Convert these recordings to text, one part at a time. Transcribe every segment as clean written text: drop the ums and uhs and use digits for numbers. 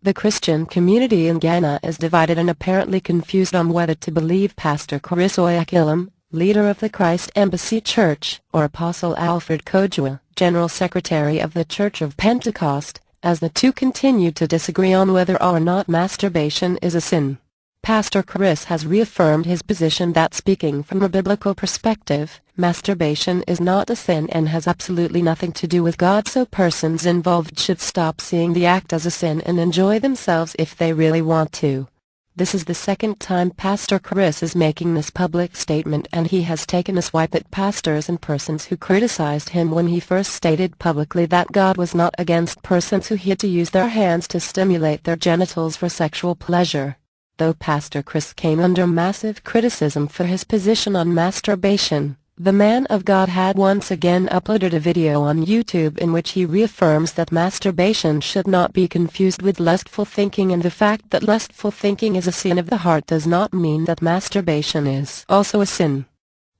The Christian community in Ghana is divided and apparently confused on whether to believe Pastor Chris Oyakhilome, leader of the Christ Embassy Church, or Apostle Alfred Kojua, General Secretary of the Church of Pentecost, as the two continue to disagree on whether or not masturbation is a sin. Pastor Chris has reaffirmed his position that speaking from a biblical perspective, masturbation is not a sin and has absolutely nothing to do with God, so persons involved should stop seeing the act as a sin and enjoy themselves if they really want to. This is the second time Pastor Chris is making this public statement, and he has taken a swipe at pastors and persons who criticized him when he first stated publicly that God was not against persons who had to use their hands to stimulate their genitals for sexual pleasure. Though Pastor Chris came under massive criticism for his position on masturbation, the man of God had once again uploaded a video on YouTube in which he reaffirms that masturbation should not be confused with lustful thinking, and the fact that lustful thinking is a sin of the heart does not mean that masturbation is also a sin.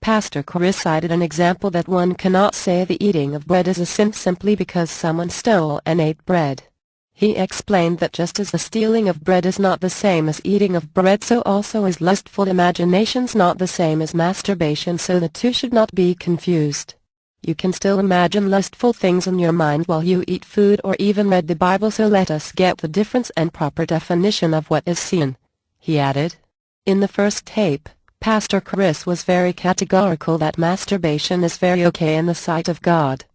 Pastor Chris cited an example that one cannot say the eating of bread is a sin simply because someone stole and ate bread. He explained that just as the stealing of bread is not the same as eating of bread, so also is lustful imaginations not the same as masturbation, so the two should not be confused. You can still imagine lustful things in your mind while you eat food or even read the Bible, so let us get the difference and proper definition of what is sin, he added. In the first tape, Pastor Chris was very categorical that masturbation is very okay in the sight of God.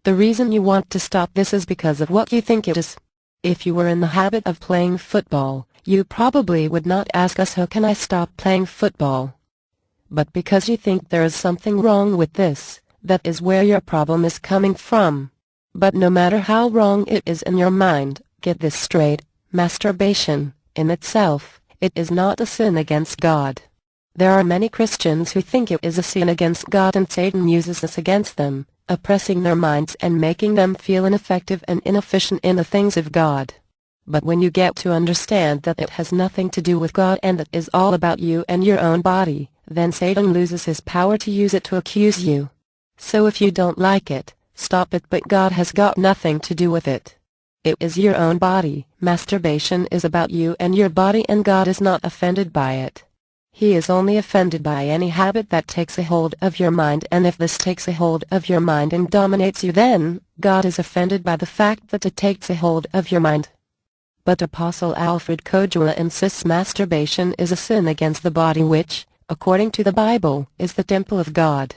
The reason you want to stop this is because of what you think it is. If you were in the habit of playing football, you probably would not ask us, how can I stop playing football? But because you think there is something wrong with this, that is where your problem is coming from. But no matter how wrong it is in your mind, get this straight, masturbation, in itself, it is not a sin against God. There are many Christians who think it is a sin against God, and Satan uses this against them, oppressing their minds and making them feel ineffective and inefficient in the things of God. But when you get to understand that it has nothing to do with God and that it is all about you and your own body, then Satan loses his power to use it to accuse you. So if you don't like it, stop it, but God has got nothing to do with it. It is your own body. Masturbation is about you and your body, and God is not offended by it. He is only offended by any habit that takes a hold of your mind, and if this takes a hold of your mind and dominates you, then God is offended by the fact that it takes a hold of your mind. But Apostle Alfred Kojua insists masturbation is a sin against the body, which, according to the Bible, is the temple of God.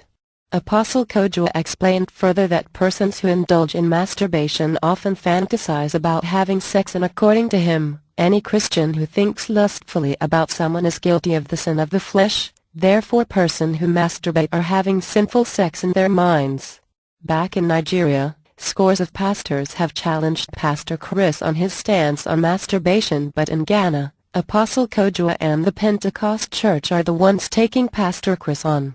Apostle Kojua explained further that persons who indulge in masturbation often fantasize about having sex, and according to him, any Christian who thinks lustfully about someone is guilty of the sin of the flesh. Therefore, persons who masturbate are having sinful sex in their minds. Back in Nigeria, scores of pastors have challenged Pastor Chris on his stance on masturbation, but in Ghana, Apostle Kojua and the Pentecost Church are the ones taking Pastor Chris on.